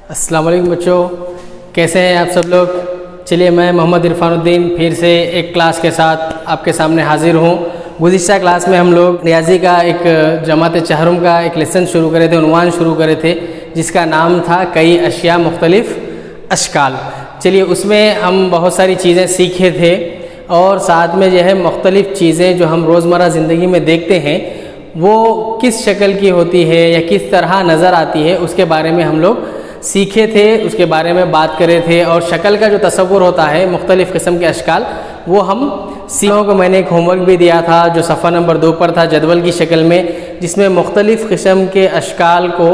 अस्सलाम वालेकुम बच्चों, कैसे हैं आप सब लोग। चलिए मैं मोहम्मद इरफानुद्दीन फिर से एक क्लास के साथ आपके सामने हाजिर हूँ। गुज़िश्ता क्लास में हम लोग रियाजी का एक जमात चहरुम का एक लेसन शुरू करे थे, उन्वान शुरू करे थे, जिसका नाम था कई अशिया मुख्तलिफ अशकाल। चलिए उसमें हम बहुत सारी चीज़ें सीखे थे और साथ में जो है मुख्तलिफ़ चीज़ें जो हम रोज़मर्रा ज़िंदगी में देखते हैं वो किस शक्ल की होती है या किस तरह नज़र आती है, उसके बारे में हम लोग सीखे थे, उसके बारे में बात करे थे। और शक्ल का जो तसव्वुर होता है मुख्तलिफ़ किस्म के अशकाल, वो हम सीखों को मैंने एक होमवर्क भी दिया था जो सफ़ा नंबर 2 पर था, जदवल की शक्ल में, जिसमें मुख्तलिफ़ किस्म के अशकाल को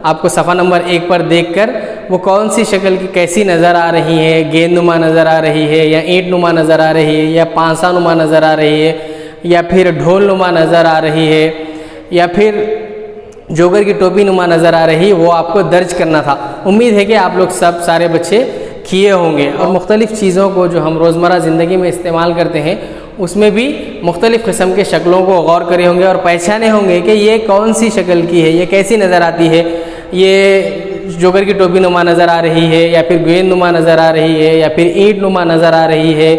आपको सफ़ा नंबर 1 पर देखकर वो कौन सी शक्ल की कैसी नज़र आ रही है, गेंदनुमा नज़र आ रही है या ईंट नुमा नज़र आ रही है या पांसा नुमा नज़र आ रही है या फिर ढोल नुमा नज़र आ रही है या फिर जोगर की टोपी नुमा नज़र आ रही, वो आपको दर्ज करना था। उम्मीद है कि आप लोग सब सारे बच्चे किए होंगे। और मुख्तलिफ़ चीज़ों को जो हम रोज़मर्रा ज़िंदगी में इस्तेमाल करते हैं उसमें भी मुख्तलिफ़ किस्म के शक्लों को गौर करे होंगे और पहचाने होंगे कि ये कौन सी शक्ल की है, ये कैसी नज़र आती है, ये जोगर की टोपी नुमा नज़र आ रही है या फिर गेंद नुमा नज़र आ रही है या फिर ईंट नुमा नज़र आ रही है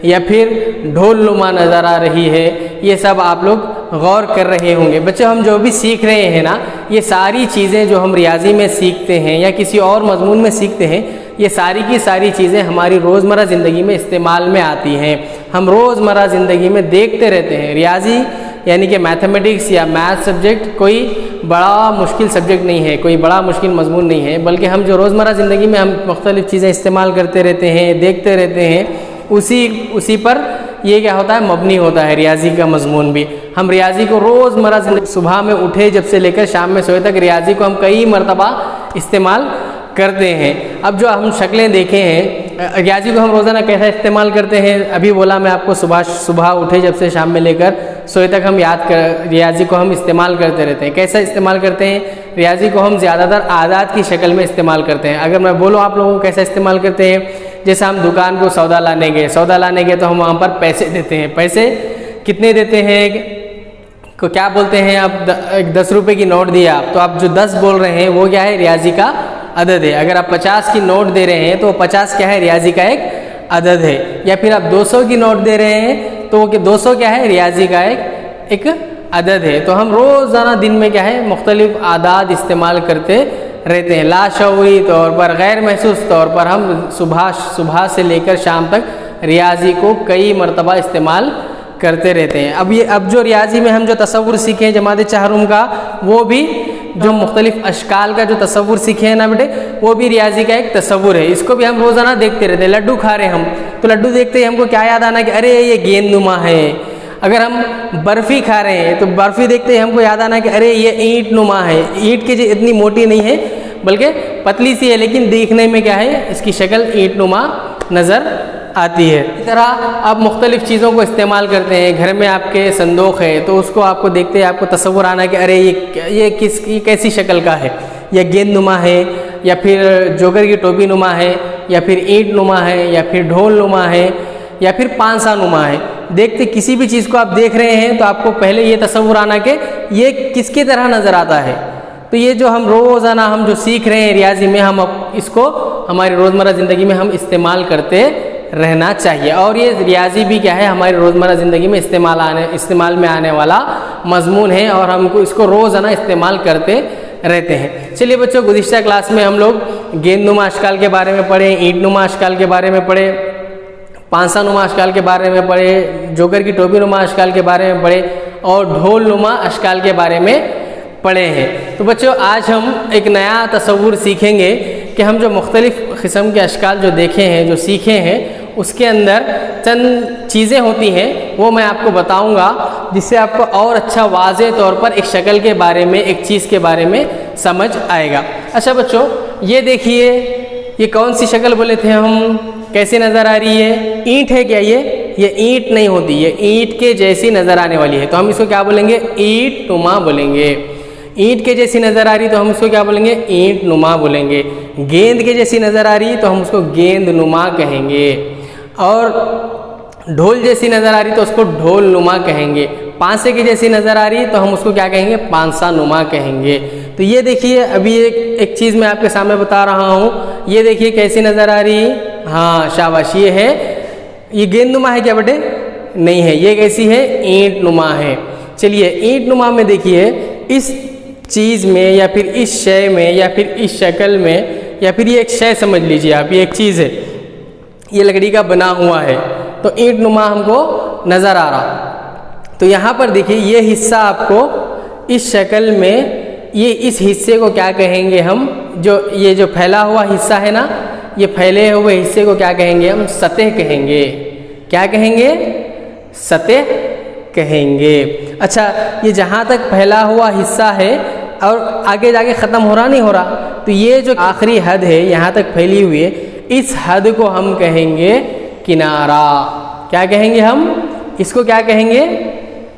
या फिर ढोल नुमा नज़र आ रही है। ये सब आप लोग गौर कर रहे होंगे। बच्चों हम जो भी सीख रहे हैं ना, ये सारी चीज़ें जो हम रियाजी में सीखते हैं या किसी और मजमून में सीखते हैं, ये सारी की सारी चीज़ें हमारी रोज़मर्रा ज़िंदगी में इस्तेमाल में आती हैं। हम रोज़मर्रा ज़िंदगी में देखते रहते हैं। रियाजी यानी कि मैथमेटिक्स या मैथ सब्जेक्ट कोई बड़ा मुश्किल सब्जेक्ट नहीं है, कोई बड़ा मुश्किल मजमून नहीं है, बल्कि हम जो रोज़मर्रा ज़िंदगी में हम मुख्तलिफ़ चीज़ें इस्तेमाल करते रहते हैं, देखते रहते हैं, उसी पर ये क्या होता है, मबनी होता है रियाजी का मजमून भी। हम रियाजी को रोज़मर्रा ज़िंदगी, सुबह में उठे जब से लेकर शाम में सोए तक, रियाजी को हम कई मरतबा इस्तेमाल करते हैं। अब जो हम शक्लें देखे हैं, रियाजी को हम रोज़ाना कैसा इस्तेमाल करते हैं, अभी बोला मैं आपको, सुबह उठे जब से शाम में लेकर सोए तक हम रियाजी को हम इस्तेमाल करते रहते हैं। कैसा इस्तेमाल करते हैं, रियाजी को हम ज़्यादातर आदात की शक्ल में इस्तेमाल करते हैं। अगर मैं बोलूँ आप लोगों को कैसा इस्तेमाल करते हैं, जैसे हम दुकान को सौदा लाने गए तो हम वहाँ पर पैसे देते हैं। पैसे कितने देते हैं, को क्या बोलते हैं आप, 10 रुपये की नोट दिया, तो आप जो 10 बोल रहे हैं वो क्या है, रियाजी का अदद है। अगर आप 50 की नोट दे रहे हैं तो 50 क्या है, रियाजी का एक अदद है। या फिर आप 200 की नोट दे रहे हैं तो 200 क्या है, रियाजी का एक अदद है। तो हम रोज़ाना दिन में क्या है, मुख्तलिफ आदाद इस्तेमाल करते रहते हैं। लाशऊरी तौर पर, गैर महसूस तौर पर हम सुबह से लेकर शाम तक रियाजी को कई मरतबा इस्तेमाल करते रहते हैं। अब जो रियाजी में हम जो तसव्वुर सीखे हैं जमात चहरुम का, वो भी जो मुख्तलिफ अशकाल का जो तसव्वुर सीखे हैं ना बेटे, वो भी रियाजी का एक तसव्वुर है। इसको भी हम रोज़ाना देखते रहते हैं। लड्डू खा रहे हैं हम, तो लड्डू देखते ही हमको क्या याद आना कि अरे ये गेंदनुमा है। अगर हम बर्फ़ी खा रहे हैं तो बर्फ़ी देखते ही हमको याद आना कि अरे ये ईंट नुमा है। ईंट की जो इतनी मोटी नहीं है बल्कि पतली सी है, लेकिन देखने में क्या है, इसकी शक्ल ईंट नुमा नज़र आती है। इस तरह आप मुख्तलिफ़ चीज़ों को इस्तेमाल करते हैं। घर में आपके संदूक है तो उसको आपको देखते हैं आपको तसव्वुर आना कि अरे ये कैसी शक्ल का है, या गेंद नुमा है या फिर जोगर की टोपी नुमा है या फिर ईंट नुमा है या फिर ढोल नुमा है या फिर पांसा नुमा है। देखते किसी भी चीज़ को आप देख रहे हैं तो आपको पहले ये तसव्वुर आना कि ये किसकी तरह नज़र आता है। तो ये जो हम रोज़ाना हम जो सीख रहे हैं रियाजी में, हम इसको हमारी रोज़मर्रा ज़िंदगी में हम इस्तेमाल करते रहना चाहिए। और ये रियाजी भी क्या है, हमारी रोज़मर्रा ज़िंदगी में इस्तेमाल में आने वाला मजमून है और हमको इसको रोज़ाना इस्तेमाल करते रहते हैं। चलिए बच्चों, गुज़िश्ता क्लास में हम लोग गेंदनुमा अशकाल के बारे में पढ़े, ईंट नुमा अशकाल के बारे में पढ़े, पांसा नुमा अशकाल के बारे में पढ़े, जोगर की टोपी नुमा अशकाल के बारे में पढ़े और ढोल नुमा अशकाल के बारे में पढ़े हैं। तो बच्चों आज हम एक नया तसव्वुर सीखेंगे कि हम जो मुख्तलिफ़ किस्म के अशकाल जो देखे हैं, जो सीखे हैं, उसके अंदर चंद चीज़ें होती हैं, वो मैं आपको बताऊंगा, जिससे आपको और अच्छा वाज़े तौर पर एक शक्ल के बारे में, एक चीज़ के बारे में समझ आएगा। अच्छा बच्चों, ये देखिए, ये कौन सी शक्ल बोले थे हम, कैसी नज़र आ रही है, ईंट है क्या, ये ईंट नहीं होती, ये ईंट के जैसी नज़र आने वाली है, तो हम इसको क्या बोलेंगे, ईंट नुमा बोलेंगे। ईंट के जैसी नज़र आ रही तो हम उसको क्या बोलेंगे, ईंट नुमा बोलेंगे। गेंद के जैसी नज़र आ रही तो हम उसको गेंद नुमा कहेंगे। और ढोल जैसी नज़र आ रही तो उसको ढोल नुमा कहेंगे। पांसे की जैसी नज़र आ रही तो हम उसको क्या कहेंगे, पांसा नुमा कहेंगे। तो ये देखिए अभी एक चीज़ मैं आपके सामने बता रहा हूँ, ये देखिए कैसी नज़र आ रही है। हाँ शाबाश, ये है, ये गेंदनुमा है क्या बेटे? नहीं है, ये कैसी है? ईंट नुमा है। चलिए ईंट नुमा में देखिए इस चीज़ में या फिर इस शय में या फिर इस शक्ल में या फिर ये एक शय समझ लीजिए आप, ये एक चीज़ है, ये लकड़ी का बना हुआ है, तो ईंट नुमा हमको नज़र आ रहा। तो यहाँ पर देखिए ये हिस्सा आपको इस शक्ल में, ये इस हिस्से को क्या कहेंगे हम, जो ये जो फैला हुआ हिस्सा है ना, ये फैले हुए हिस्से को क्या कहेंगे हम? सतह कहेंगे। क्या कहेंगे? सतह कहेंगे। अच्छा, ये जहाँ तक फैला हुआ हिस्सा है और आगे जाके ख़त्म हो रहा नहीं हो रहा, तो ये जो आखिरी हद है यहाँ तक फैली हुई है, इस हद को हम कहेंगे किनारा। क्या कहेंगे हम? इसको क्या कहेंगे?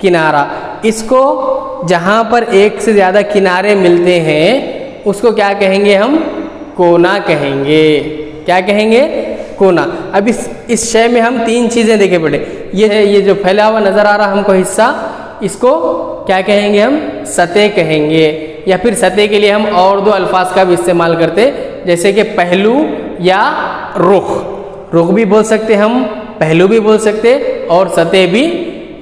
किनारा। इसको जहाँ पर एक से ज़्यादा किनारे मिलते हैं उसको क्या कहेंगे हम? कोना कहेंगे। क्या कहेंगे? कोना। अब इस शय में हम तीन चीज़ें देखे पड़े, ये है, ये जो फैला हुआ नज़र आ रहा हमको हिस्सा, इसको क्या कहेंगे हम? सतह कहेंगे। या फिर सतह के लिए हम और दो अल्फाज का भी इस्तेमाल करते, जैसे कि पहलू या रुख। रुख भी बोल सकते हम, पहलू भी बोल सकते और सतह भी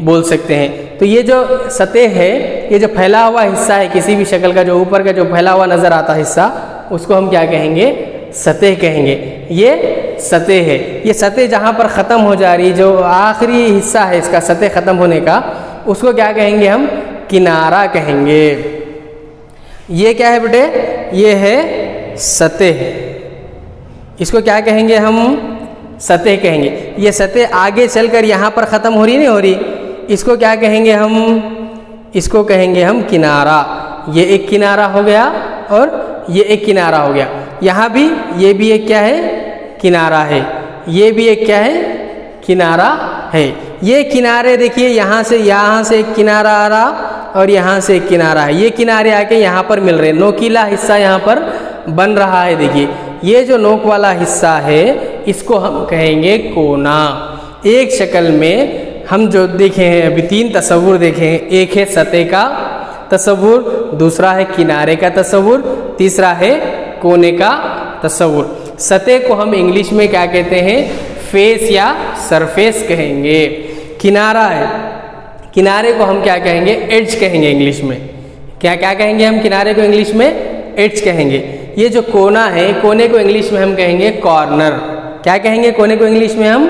बोल सकते हैं। तो ये जो सतह है, ये जो फैला हुआ हिस्सा है किसी भी शक्ल का, जो ऊपर का जो फैला हुआ नज़र आता हिस्सा, उसको हम क्या कहेंगे? सतह कहेंगे। ये सतह है। ये सतह जहाँ पर ख़त्म हो जा रही, जो आखिरी हिस्सा है इसका सतह ख़त्म होने का, उसको क्या कहेंगे हम? किनारा कहेंगे। ये क्या है बेटे? ये है सतह। इसको क्या कहेंगे हम? सतह कहेंगे। ये सतह आगे चलकर यहाँ पर ख़त्म हो रही नहीं हो रही, इसको क्या कहेंगे हम? इसको कहेंगे हम किनारा। ये एक किनारा हो गया और ये एक किनारा हो गया। यहाँ भी ये भी एक क्या है? किनारा है। ये भी एक क्या है? किनारा है। ये किनारे देखिए, यहाँ से एक किनारा आ रहा और यहाँ से एक किनारा है। ये किनारे आके यहाँ पर मिल रहे हैं, नोकीला हिस्सा यहाँ पर बन रहा है। देखिए ये जो नोक वाला हिस्सा है इसको हम कहेंगे कोना। एक शक्ल में हम जो देखे हैं अभी तीन तस्वुर देखे हैं, एक है सतह का तस्वुर, दूसरा है किनारे का तस्वुर, तीसरा है कोने का तस्वुर। सतह को हम इंग्लिश में क्या कहते हैं? फेस या सरफेस कहेंगे। किनारा है, किनारे को हम क्या कहेंगे? एड्ज कहेंगे इंग्लिश में। क्या क्या कहेंगे हम किनारे को इंग्लिश में? एड्ज कहेंगे। ये जो कोना है, कोने को इंग्लिश में हम कहेंगे कॉर्नर। क्या कहेंगे? कोने को इंग्लिश में हम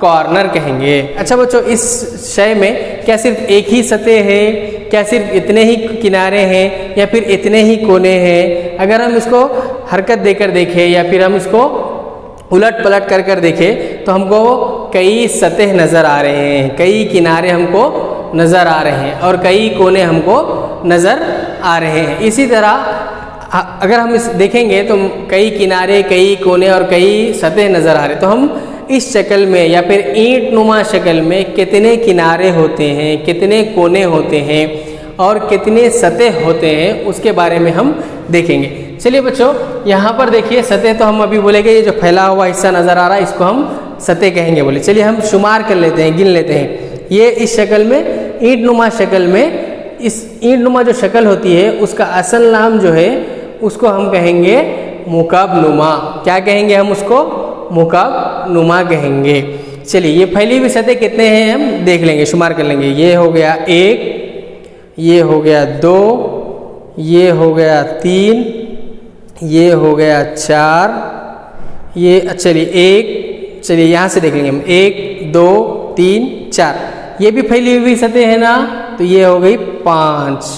कॉर्नर कहेंगे। अच्छा बच्चों, इस शय में क्या सिर्फ एक ही सतह है? क्या सिर्फ इतने ही किनारे हैं या फिर इतने ही कोने हैं? अगर हम इसको हरकत देकर देखें या फिर हम इसको उलट पलट कर कर देखें तो हमको कई सतह नज़र आ रहे हैं, कई किनारे हमको नज़र आ रहे हैं और कई कोने हमको नज़र आ रहे हैं। इसी तरह अगर हम इस देखेंगे तो कई किनारे, कई कोने और कई सतह नज़र आ रहे हैं। तो हम इस शक्ल में या फिर ईंट नुमा शक्ल में कितने किनारे होते हैं, कितने कोने होते हैं और कितने सतह होते हैं, उसके बारे में हम देखेंगे। चलिए बच्चों, यहाँ पर देखिए सतह तो हम अभी बोलेंगे, ये जो फैला हुआ हिस्सा नज़र आ रहा है इसको हम सतह कहेंगे बोले। चलिए हम शुमार कर लेते हैं, गिन लेते हैं। ये इस शक्ल में, ईंट नुमा शक्ल में, इस ईंट नुमा जो शक्ल होती है उसका असल नाम जो है उसको हम कहेंगे मुकाब नुमा। क्या कहेंगे हम उसको? मुकाब नुमा कहेंगे। चलिए ये फैली हुई सतह कितने हैं हम देख लेंगे, शुमार कर लेंगे। ये हो गया 1, ये हो गया 2, ये हो गया 3, ये हो गया 4, ये चलिए 1, चलिए यहाँ से देख लेंगे हम 1, 2, 3, 4। ये भी फैली हुई सतह है ना, तो ये हो गई 5।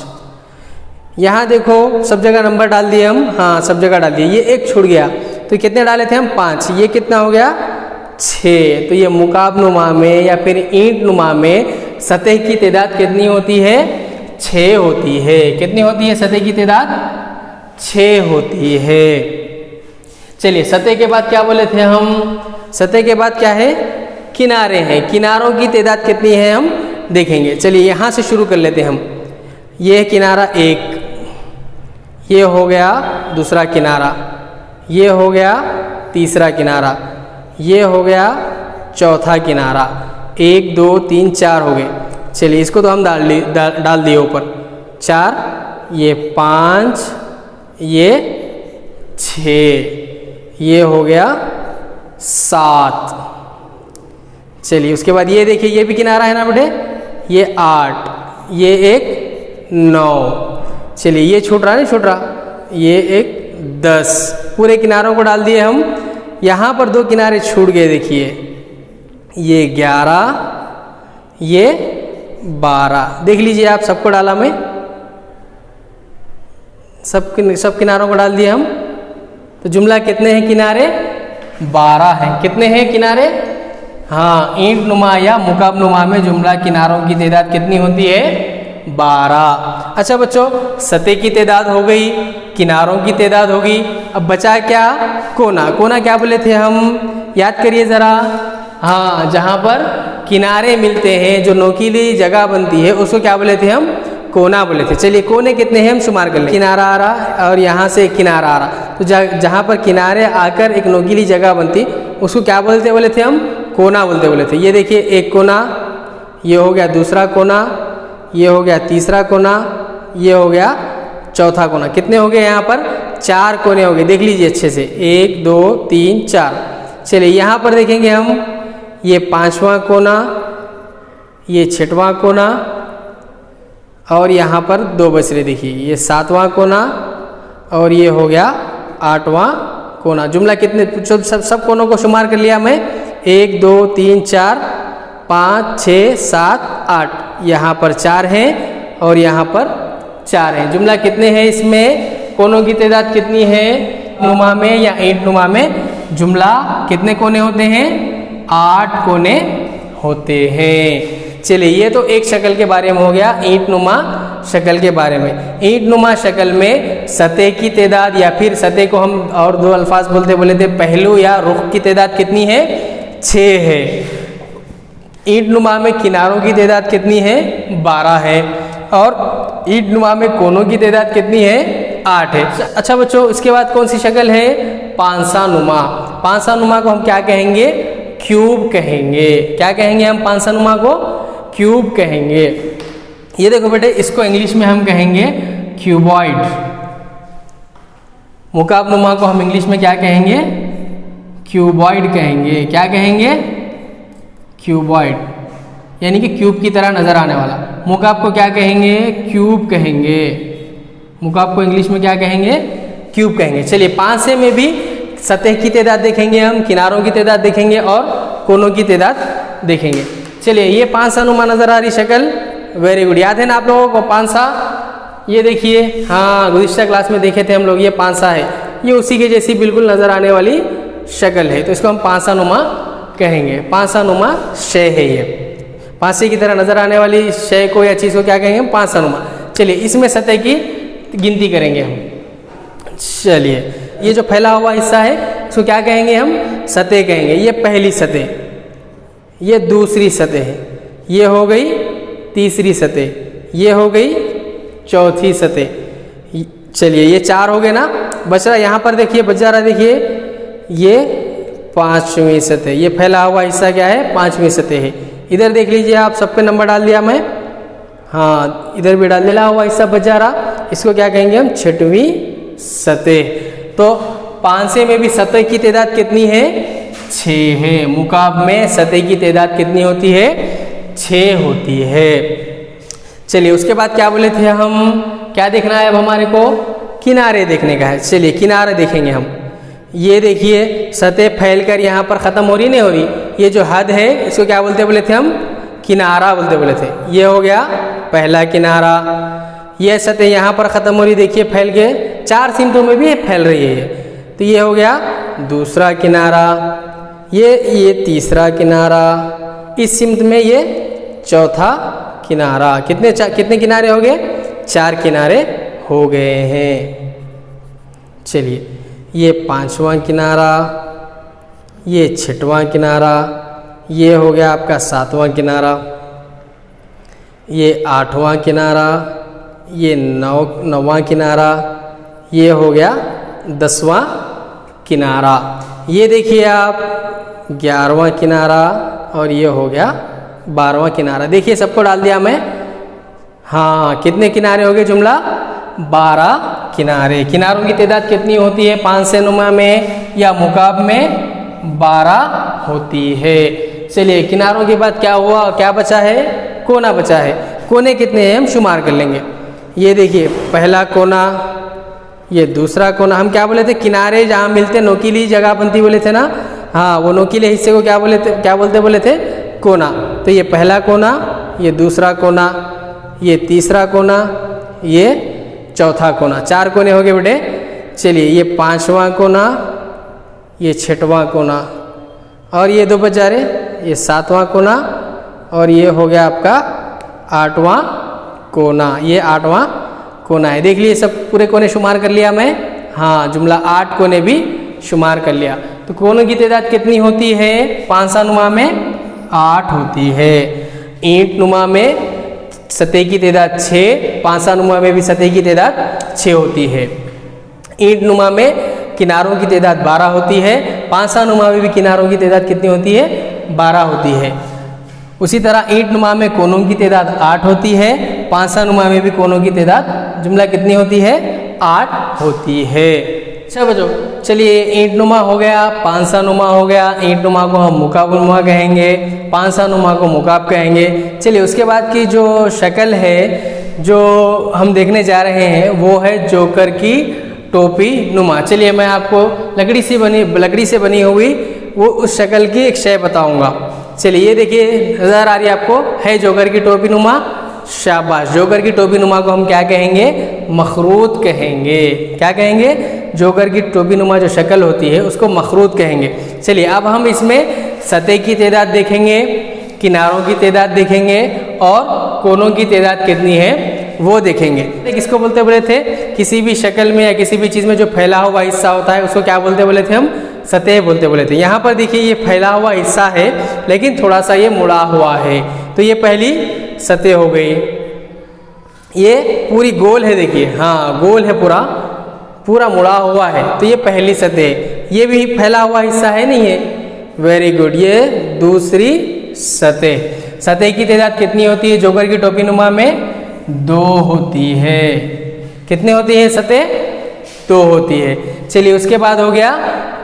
यहाँ देखो सब जगह नंबर डाल दिए हम, हाँ सब जगह डाल दिए। ये एक छूट गया, तो कितने डाले थे हम? 5। ये कितना हो गया? 6। तो ये मुकाब नुमा में या फिर ईंट नुमा में सतह की तादाद कितनी होती है? 6 होती है। कितनी होती है सतह की तादाद? 6 होती है। चलिए सतह के बाद क्या बोले थे हम? सतह के बाद क्या है? किनारे हैं। किनारों की तादाद कितनी है हम देखेंगे। चलिए यहाँ से शुरू कर लेते हैं हम। ये किनारा 1, ये हो गया दूसरा किनारा, ये हो गया तीसरा किनारा, ये हो गया चौथा किनारा। 1, 2, 3, 4 हो गए। चलिए इसको तो हम डाल दिए ऊपर 4, ये 5, ये 6, ये हो गया 7। चलिए उसके बाद ये देखिए, ये भी किनारा है ना बेटे, ये 8, ये एक 9। चलिए ये छूट रहा नहीं छूट रहा, ये एक 10। पूरे किनारों को डाल दिए हम। यहाँ पर 2 किनारे छूट गए, देखिए ये 11, ये 12। देख लीजिए आप, सबको डाला मैं, सब किनारों को डाल दिए हम। तो जुमला कितने हैं किनारे? 12 हैं। कितने हैं किनारे? हाँ, ईंट नुमा या मुकाब नुमा में जुमला किनारों की तादाद कितनी होती है? 12। अच्छा बच्चों, सतह की तादाद हो गई, किनारों की तादाद होगी। अब बचा क्या? कोना। कोना क्या बोले थे हम? याद करिए ज़रा। हाँ, जहाँ पर किनारे मिलते हैं, जो नोकीली जगह बनती है, उसको क्या बोले थे हम? कोना बोले थे। चलिए कोने कितने हैं हम शुमार कर लें। किनारा आ रहा और यहाँ से किनारा आ रहा, तो जहाँ पर किनारे आकर एक नोकीली जगह बनती, उसको क्या बोले थे हम? कोना बोले थे। ये देखिए, एक कोना, ये हो गया दूसरा कोना, ये हो गया तीसरा कोना, ये हो गया चौथा कोना। कितने हो गए यहाँ पर? 4 कोने हो गए। देख लीजिए अच्छे से, 1 2 3 4। चलिए यहाँ पर देखेंगे हम, ये 5वां कोना, ये 6वां कोना, और यहाँ पर 2 बच रहे। देखिए ये 7वां कोना, और ये हो गया 8वां कोना। जुमला कितने? सब कोनों को शुमार कर लिया मैं। 1 2 3 4 5 6 7 8। यहाँ पर 4 हैं और यहाँ पर 4 हैं। जुमला कितने हैं इसमें? कोनों की तादाद कितनी है? नुमा में या ईंट नुमा में जुमला कितने कोने होते हैं? 8 कोने होते हैं। चलिए ये तो एक शक्ल के बारे में हो गया, ईंट नुमा शक्ल के बारे में। ईंट नुमा शक्ल में सतह की तादाद, या फिर सतह को हम और 2 अल्फाज बोले थे, पहलू या रुख की तादाद कितनी है? 6 है। ईंट नुमा में किनारों की तादाद कितनी है? 12 है। और ईंट नुमा में कोनों की तादाद कितनी है? 8 है। अच्छा बच्चों, इसके बाद कौन सी शक्ल है? पांसा नुमा। पांसा नुमा को हम क्या कहेंगे? क्यूब कहेंगे। क्या कहेंगे हम पांसा नुमा को? क्यूब कहेंगे। ये देखो बेटे, इसको इंग्लिश में हम कहेंगे क्यूबॉइड। मुकाब नुमा को हम इंग्लिश में क्या कहेंगे? क्यूबॉइड कहेंगे। क्या कहेंगे? क्यूबॉइड, यानी कि क्यूब की तरह नजर आने वाला। मुकाब को क्या कहेंगे? क्यूब कहेंगे। मुकाब को इंग्लिश में क्या कहेंगे? क्यूब कहेंगे। चलिए पांसे में भी सतह की तादाद देखेंगे हम, किनारों की तादाद देखेंगे और कोनों की तादाद देखेंगे। चलिए ये पांसा नुमा नजर आ रही शक्ल, वेरी गुड। याद है ना आप लोगों को पांसा? ये देखिए, हाँ गुज़िश्ता क्लास में देखे थे हम लोग, ये पांसा है। ये उसी के जैसी बिल्कुल नजर आने वाली शक्ल है, तो इसको हम पांसा नुमा कहेंगे। पांसा नुमा शय है ये, पांसे की तरह नजर आने वाली शय को या चीज़ को क्या कहेंगे? पांसा नुमा। चलिए इसमें सतह की गिनती करेंगे हम। चलिए ये जो फैला हुआ हिस्सा है इसको क्या कहेंगे हम? सतह कहेंगे। ये पहली सतह, ये दूसरी सतह है, ये हो गई तीसरी सतह, ये हो गई चौथी सतह। चलिए ये 4 हो गए ना, बच रहा यहाँ पर देखिए, बच जा रहा देखिए, ये 5वीं सतह। ये फैला हुआ हिस्सा क्या है? 5वीं सतह है। इधर देख लीजिए आप, सब पे नंबर डाल दिया मैं। हाँ इधर भी डाला हुआ हिस्सा बच जा रहा, इसको क्या कहेंगे हम? 6वीं सतह। तो पांसे में भी सतह की तादाद कितनी है? 6 है। मुकाब में सतह की तादाद कितनी होती है? 6 होती है। चलिए उसके बाद क्या बोले थे हम? क्या देखना है अब हमारे को? किनारे देखने का है। चलिए किनारे देखेंगे हम। ये देखिए सतह फैलकर यहाँ पर ख़त्म हो रही नहीं हो रही, ये जो हद है इसको क्या बोले थे हम? किनारा बोले थे। ये हो गया पहला किनारा। ये सतह यहाँ पर ख़त्म हो रही, देखिए फैल के 4 सिमतों में भी फैल रही है, तो ये हो गया दूसरा किनारा। ये तीसरा किनारा, इस सिमत में ये चौथा किनारा। कितने किनारे हो गए? 4 किनारे हो गए हैं। चलिए ये 5वां किनारा, ये 6वां किनारा, ये हो गया आपका 7वां किनारा, ये 8वां किनारा, ये 9वां किनारा, ये हो गया 10वां किनारा। ये देखिए आप 11वां किनारा, और ये हो गया 12वां किनारा। देखिए सबको डाल दिया मैं। हाँ कितने किनारे हो गए? जुमला 12 किनारे। किनारों की तादाद कितनी होती है 5 से नुमा में या मुकाब में? 12 होती है। चलिए किनारों के बाद क्या हुआ, क्या बचा है? कोना बचा है। कोने कितने हैं हम शुमार कर लेंगे। ये देखिए पहला कोना, ये दूसरा कोना। हम क्या बोले थे? किनारे जहाँ मिलते नोकीली जगह बनती बोले थे ना, हाँ वो नोकीले हिस्से को क्या बोले थे? कोना। तो ये पहला कोना, ये दूसरा कोना, ये तीसरा कोना, ये चौथा कोना। 4 कोने हो गए बेटे। चलिए ये 5वां कोना, ये 6वां कोना, और ये 2 बचा रहे, ये 7वां कोना, और ये हो गया आपका 8वां कोना। ये 8वां कोना है। देख लिए सब पूरे कोने शुमार कर लिया मैं। हाँ जुमला 8 कोने भी शुमार कर लिया। तो कोनों की तादाद कितनी होती है? 5 नुमा में 8 होती है। ईंट नुमा में सतह की तादाद 6, 5 नुमा में भी सतह की तादाद 6 होती है। ईंट नुमा में किनारों की तादाद 12 होती है। 5 नुमा में भी किनारों की तादाद कितनी होती है? 12 होती है। उसी तरह ईंट नुमा में कोनों की तादाद 8 होती है। 5 नुमा में भी कोनों की तादाद जुमला कितनी होती है? 8 होती है। अच्छा बच्चों चलिए ईंट नुमा हो गया, 5 नुमा हो गया। ईंट नुमा को हम मुकाब नुमा कहेंगे, 5 नुमा को मुकाब कहेंगे। चलिए उसके बाद की जो शक्ल है जो हम देखने जा रहे हैं वो है जोकर की टोपी नुमा। चलिए मैं आपको लकड़ी से बनी हुई वो उस शक्ल की एक शय बताऊंगा। चलिए ये देखिए नज़र आ रही है आपको, है जोकर की टोपी नुमा। शाबाश। जोकर की टोपी नुमा को हम क्या कहेंगे? मखरूत कहेंगे। क्या कहेंगे? जोकर की टोपी नुमा जो शक्ल होती है उसको मखरूत कहेंगे। चलिए अब हम इसमें सतह की तादाद देखेंगे, किनारों की तादाद देखेंगे, और कोनों की तादाद कितनी है वो देखेंगे। किसको बोलते बोले थे? किसी भी शक्ल में या किसी भी चीज़ में जो फैला हुआ हिस्सा होता है उसको क्या बोलते बोले थे हम? सतह बोलते बोले थे। यहाँ पर देखिए ये फैला हुआ हिस्सा है लेकिन थोड़ा सा ये मुड़ा हुआ है, तो ये पहली सतह हो गई। ये पूरी गोल है, देखिए हाँ गोल है, पूरा मुड़ा हुआ है, तो ये पहली सतह। ये भी फैला हुआ हिस्सा है नहीं है? Very good. ये दूसरी सतह। सतह की तादाद कितनी होती है जोकर की टोपी नुमा में? 2 होती है। कितने होती है सतह? 2 होती है। चलिए उसके बाद हो गया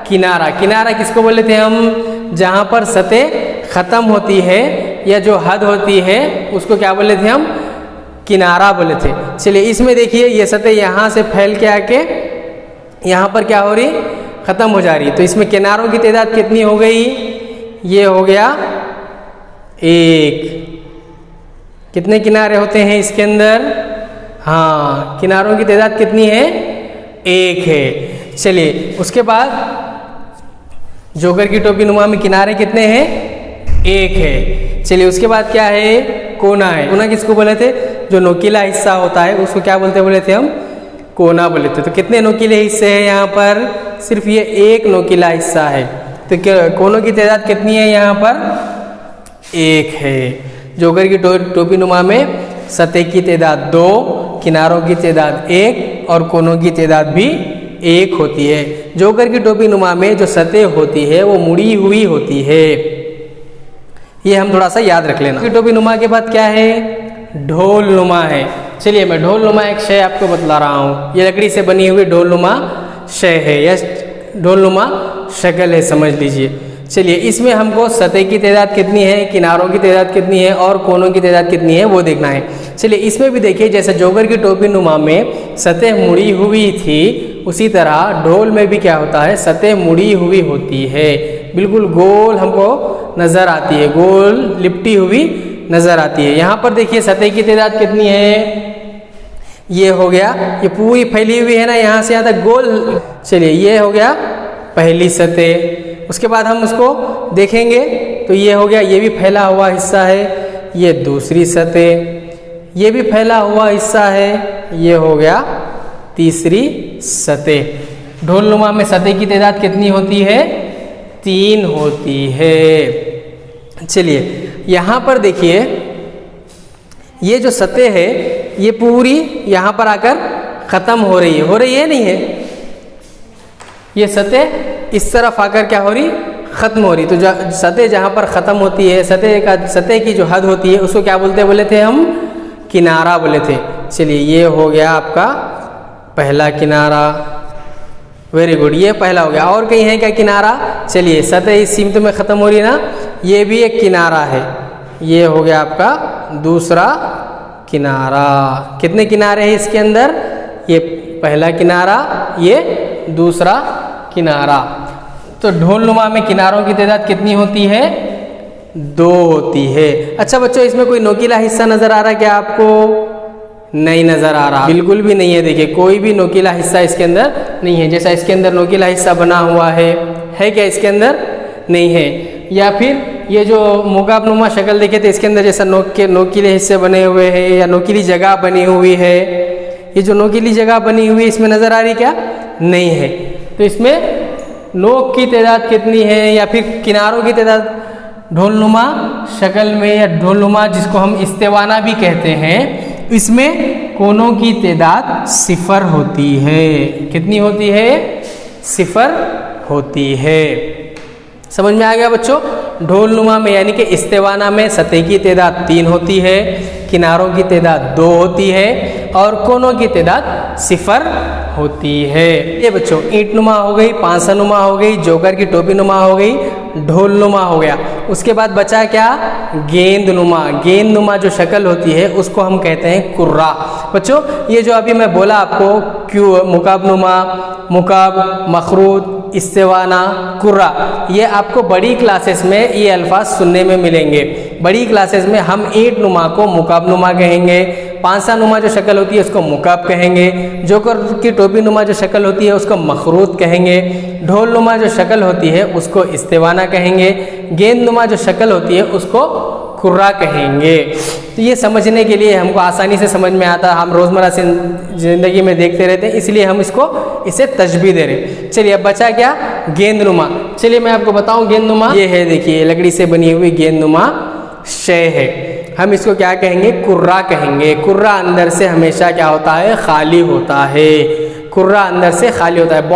किनारा। किनारा किसको बोले थे हम? जहाँ पर सतह ख़त्म होती है या जो हद होती है उसको क्या बोले थे हम? किनारा बोले थे। चलिए इसमें देखिए ये सतह यहाँ से फैल के आके यहाँ पर क्या हो रही? ख़त्म हो जा रही। तो इसमें किनारों की तादाद कितनी हो गई? ये हो गया 1। कितने किनारे होते हैं इसके अंदर? हाँ किनारों की तादाद कितनी है? 1 है। चलिए उसके बाद जोकर की टोपी नुमा में किनारे कितने हैं? 1 है। चलिए उसके बाद क्या है? कोना है। कोना किसको बोले थे? जो नोकीला हिस्सा होता है उसको क्या बोले थे हम? कोना बोले थे। तो कितने नोकीले हिस्से हैं यहाँ पर? सिर्फ ये 1 नोकीला हिस्सा है। तो कोनों की तादाद कितनी है यहाँ पर? 1 है। जोकर की टोपी नुमा में सतह की तादाद 2, किनारों की तादाद 1 और कोनों की तादाद भी 1 होती है। जोकर की टोपी नुमा में जो सतह होती है वो मुड़ी हुई होती है। ये हम थोड़ा सा याद रख लेना। टोपी नुमा के बाद क्या है? ढोल नुमा है। चलिए मैं ढोल नुमा एक शय आपको बतला रहा हूँ। ये लकड़ी से बनी हुई ढोल नुमा शय है या ढोल नुमा शक्ल है, समझ लीजिए। चलिए इसमें हमको सतह की तादाद कितनी है, किनारों की तादाद कितनी है और कोनों की तादाद कितनी है वो देखना है। चलिए इसमें भी देखिए जैसे जोकर की टोपी नुमा में सतह मुड़ी हुई थी उसी तरह ढोल में भी क्या होता है? सतह मुड़ी हुई होती है। बिल्कुल गोल हमको नज़र आती है, गोल लिपटी हुई नज़र आती है। यहाँ पर देखिए सतह की तादाद कितनी है? ये हो गया, ये पूरी फैली हुई है ना यहाँ से यहाँ तक गोल। चलिए ये हो गया पहली सतह। उसके बाद हम उसको देखेंगे तो ये हो गया, ये भी फैला हुआ हिस्सा है। ये दूसरी सतह, ये भी फैला हुआ हिस्सा है। ये हो गया तीसरी सतह। ढोल नुमा में सतह की तादाद कितनी होती है? 3 होती है। चलिए यहाँ पर देखिए ये जो सतह है ये पूरी यहाँ पर आकर ख़त्म हो रही है नहीं है? ये सतह इस तरफ आकर क्या हो रही? ख़त्म हो रही। तो सतह जहाँ पर ख़त्म होती है, सतह की जो हद होती है उसको क्या बोले थे हम? किनारा बोले थे। चलिए ये हो गया आपका पहला किनारा, वेरी गुड, ये पहला हो गया। और कहीं है क्या किनारा? चलिए, सतह इस सीमित में ख़त्म हो रही है ना, ये भी एक किनारा है, ये हो गया आपका दूसरा किनारा। कितने किनारे हैं इसके अंदर? ये पहला किनारा, ये दूसरा किनारा। तो ढोलनुमा में किनारों की तादाद कितनी होती है? 2 होती है। अच्छा बच्चों, इसमें कोई नोकीला हिस्सा नज़र आ रहा है क्या आपको? नहीं नज़र आ रहा, बिल्कुल भी नहीं है। देखिए, कोई भी नोकीला हिस्सा इसके अंदर नहीं है। जैसा इसके अंदर नोकीला हिस्सा बना हुआ है क्या इसके अंदर? नहीं है। या फिर ये जो मुकाबनुमा शक्ल देखे थे, इसके अंदर जैसा नोकीले हिस्से बने हुए हैं या नोकीली जगह बनी हुई है, ये जो नोकीली जगह बनी हुई है इसमें नज़र आ रही क्या? नहीं है। तो इसमें नोक की तादाद कितनी है या फिर किनारों की तादाद ढोलनुमा शक्ल में, या ढोलनुमा जिसको हम इस्तेवाना भी कहते हैं, इसमें कोनों की तादाद 0 होती है। कितनी होती है? 0 होती है। समझ में आ गया बच्चों? ढोलनुमा में यानी कि इस्तेवाना में सतह की तादाद 3 होती है, किनारों की तादाद 2 होती है और कोनों की तादाद 0 होती है। ये बच्चों ईंटनुमा हो गई, पांसानुमा हो गई, जोकर की टोपीनुमा हो गई, ढोलनुमा हो गया। उसके बाद बचा क्या? गेंदनुमा। गेंदनुमा जो शक्ल होती है उसको हम कहते हैं कुर्रा। बच्चों ये जो अभी मैं बोला आपको, क्यों मुकाबनुमा, मुकाब, मखरूद, इस्तेवाना, कुर्रा, ये आपको बड़ी क्लासेस में ये अल्फाज सुनने में मिलेंगे। बड़ी क्लासेस में हम ईंटनुमा को मुकाबनुमा कहेंगे, पांसानुमा जो शक्ल होती है उसको मुकाब कहेंगे, जोकर की टोपीनुमा जो शक्ल होती है उसको मखरूद कहेंगे, ढोलनुमा जो शक्ल होती है उसको इस्तेवाना कहेंगे, गेंदनुमा जो शक्ल होती है उसको कुर्रा कहेंगे। तो ये समझने के लिए हमको आसानी से समझ में आता है, हम रोज़मर्रा से ज़िंदगी में देखते रहते हैं, इसलिए हम इसे तशबीह दे रहे। चलिए अब बचा क्या? गेंदनुमा। चलिए मैं आपको बताऊं गेंदनुमा। ये है, देखिए लकड़ी से बनी हुई गेंदनुमा शय है, हम इसको क्या कहेंगे? कुर्रा कहेंगे। कुर्रा अंदर से हमेशा क्या होता है? खाली होता है। कुर्रा अंदर से खाली होता है।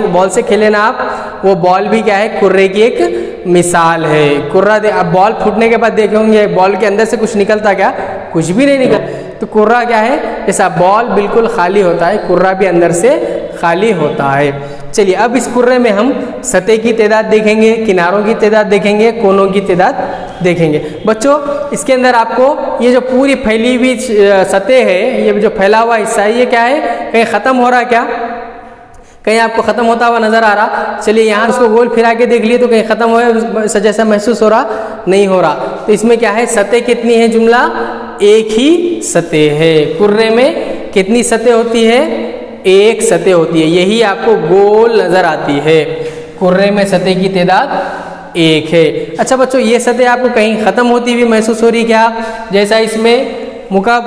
बॉल से खेले ना आप, वो बॉल भी क्या है? कुर्रे की एक मिसाल है। कुर्रा अब बॉल फूटने के बाद देखे होंगे बॉल के अंदर से कुछ निकलता क्या? कुछ भी नहीं निकल। तो कुर्रा क्या है? जैसा बॉल बिल्कुल खाली होता है, कुर्रा भी अंदर से खाली होता है। चलिए अब इस कुर्रे में हम सतह की तादाद देखेंगे, किनारों की तादाद देखेंगे, कोनों की तादाद देखेंगे। बच्चों इसके अंदर आपको ये जो पूरी फैली हुई सतह है, ये जो फैला हुआ हिस्सा है, ये क्या है? कहीं ख़त्म हो रहा क्या? कहीं आपको ख़त्म होता हुआ नज़र आ रहा? चलिए यहाँ उसको गोल फिरा के देख लिए तो कहीं ख़त्म हो जैसा महसूस हो रहा? नहीं हो रहा। तो इसमें क्या है? सतह कितनी है? जुमला एक ही सतह है। कुर्रे में कितनी सतह होती है? एक सतह होती है। यही आपको गोल नज़र आती है। कुर्रे में सतह की तादाद 1 है। अच्छा बच्चों, ये सतह आपको कहीं ख़त्म होती हुई महसूस हो रही क्या? जैसा इसमें मुकाब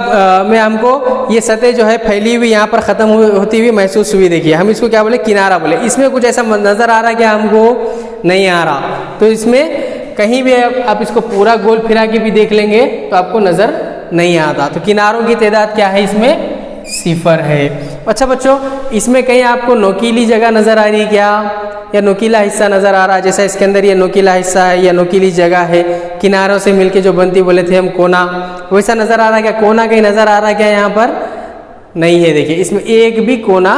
में हमको ये सतह जो है फैली हुई यहाँ पर ख़त्म होती हुई महसूस हुई। देखिए हम इसको क्या बोले? किनारा बोले। इसमें कुछ ऐसा नज़र आ रहा है क्या? हमको नहीं आ रहा। तो इसमें कहीं भी आप इसको पूरा गोल फिरा के भी देख लेंगे तो आपको नज़र नहीं आता। तो किनारों की तादाद क्या है? इसमें 0 है। अच्छा बच्चों, इसमें कहीं आपको नोकीली जगह नज़र आ रही क्या? या नोकीला हिस्सा नज़र आ रहा है? जैसा इसके अंदर ये नोकीला हिस्सा है या नोकीली जगह है, किनारों से मिलके जो बनती बोले थे हम कोना, वैसा नज़र आ रहा है क्या? कोना कहीं नज़र आ रहा है क्या? यहाँ पर नहीं है। देखिए इसमें एक भी कोना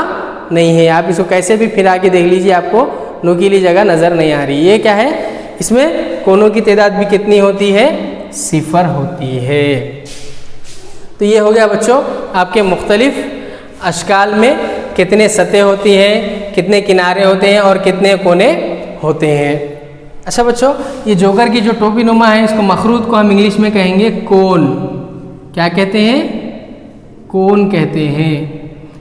नहीं है। आप इसको कैसे भी फिरा के देख लीजिए, आपको नोकीली जगह नज़र नहीं आ रही। ये क्या है? इसमें कोनों की तादाद भी कितनी होती है? 0 होती है। तो ये हो गया बच्चों आपके मुख्तलिफ अशकाल में कितने सतह होती हैं, कितने किनारे होते हैं और कितने कोने होते हैं। अच्छा बच्चों, ये जोकर की जो टोपी नुमा है, इसको मखरूद को हम इंग्लिश में कहेंगे कोन। क्या कहते हैं? कोन कहते हैं।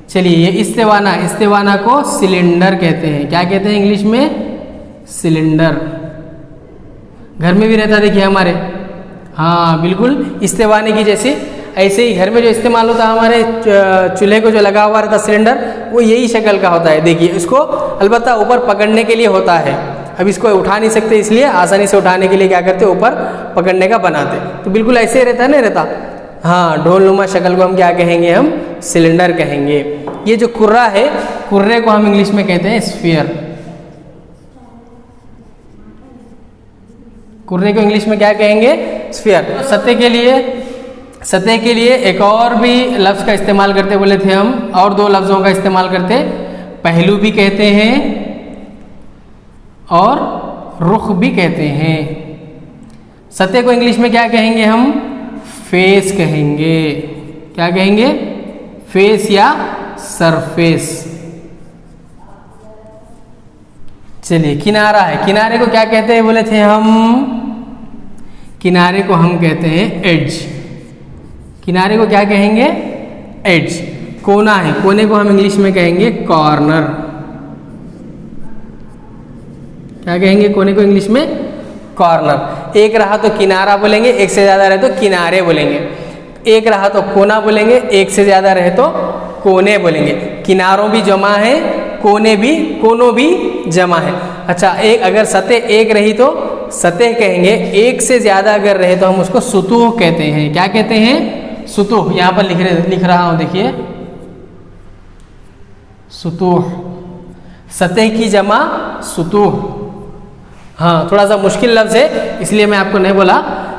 चलिए ये इस्तेवाना को सिलेंडर कहते हैं। क्या कहते हैं इंग्लिश में? सिलेंडर। घर में भी रहता देखिए हमारे, हाँ बिल्कुल इस्तेवाने की जैसे। ऐसे ही घर में जो इस्तेमाल होता है हमारे चूल्हे को जो लगा हुआ रहता सिलेंडर, वो यही शक्ल का होता है। देखिए इसको अलबत्ता ऊपर पकड़ने के लिए होता है। अब इसको उठा नहीं सकते, इसलिए आसानी से उठाने के लिए क्या करते? ऊपर पकड़ने का बनाते। तो बिल्कुल ऐसे ही रहता है, नहीं रहता? हाँ, ढोलनुमा शक्ल को हम क्या कहेंगे? हम सिलेंडर कहेंगे। ये जो कुर्रा है, कुर्रे को हम इंग्लिश में कहते हैं स्फीयर। कुर्रे को इंग्लिश में क्या कहेंगे? स्फीयर। सतह के लिए सतह के लिए एक और भी लफ्ज़ का इस्तेमाल करते बोले थे हम, और दो लफ्ज़ों का इस्तेमाल करते, पहलू भी कहते हैं और रुख भी कहते हैं। सतह को इंग्लिश में क्या कहेंगे हम? फेस कहेंगे। क्या कहेंगे? फेस या सरफेस। चलिए, किनारा है, किनारे को क्या कहते हैं बोले थे हम? किनारे को हम कहते हैं एड्ज। किनारे को क्या कहेंगे? एड्ज। कोना है, कोने को हम इंग्लिश में कहेंगे कॉर्नर। क्या कहेंगे कोने को इंग्लिश में? कॉर्नर। एक रहा तो किनारा बोलेंगे, एक से ज़्यादा रहे तो किनारे बोलेंगे। एक रहा तो कोना बोलेंगे, एक से ज़्यादा रहे तो कोने बोलेंगे। किनारों भी जमा है, कोनों भी जमा है। अच्छा, एक अगर सतह एक रही तो सतह कहेंगे, एक से ज़्यादा अगर रहे तो हम उसको सुतूह कहते हैं। क्या कहते हैं? सुतूह। यहाँ पर लिख रहा हूँ, देखिए, सुतूह। सतह की जमा सुतूह। हाँ, थोड़ा सा मुश्किल लफ्ज़ है, इसलिए मैं आपको नहीं बोला,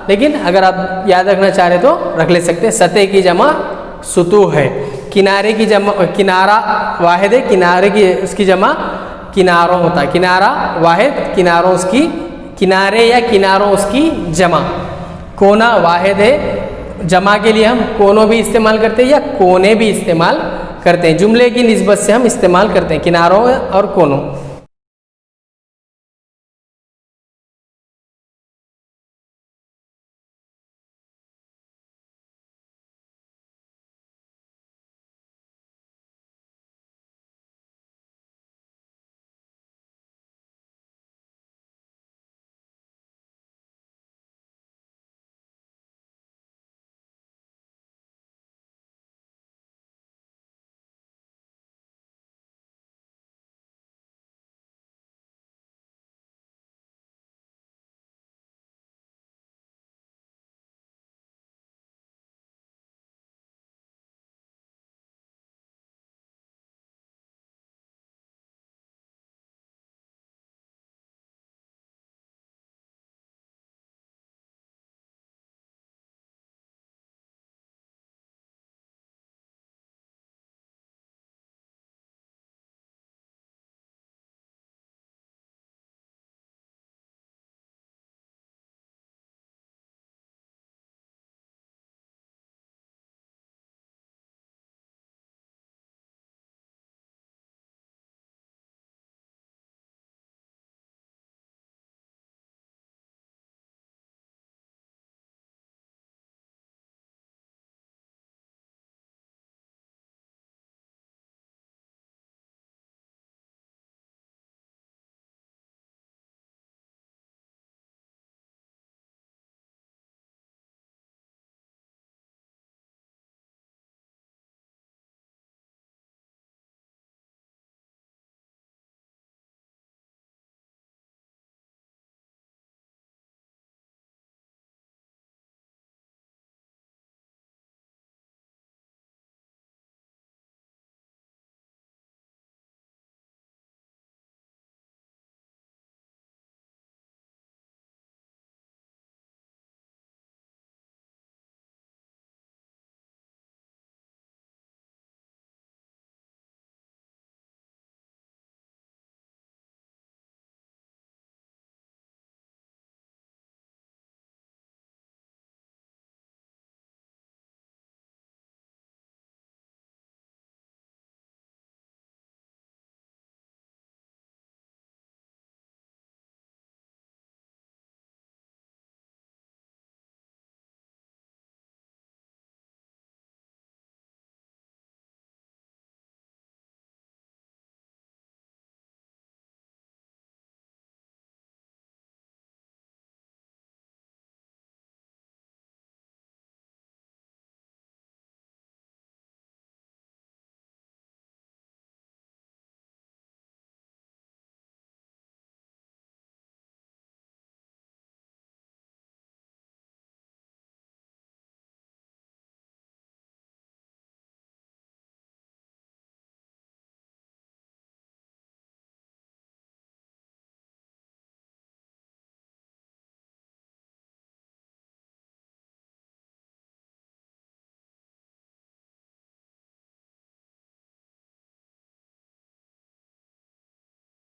लेकिन अगर आप याद रखना चाह रहे तो रख ले सकते हैं। सतह की जमा सुतूह है। किनारे की जमा, किनारा वाहिद है, किनारे की उसकी जमा किनारों होता है। किनारा वाहिद, किनारों उसकी, किनारे या किनारों उसकी जमा। कोना वाहिद है, जमा के लिए हम कोनों भी इस्तेमाल करते हैं या कोने भी इस्तेमाल करते हैं। जुमले की निस्बत से हम इस्तेमाल करते हैं किनारों और कोनों।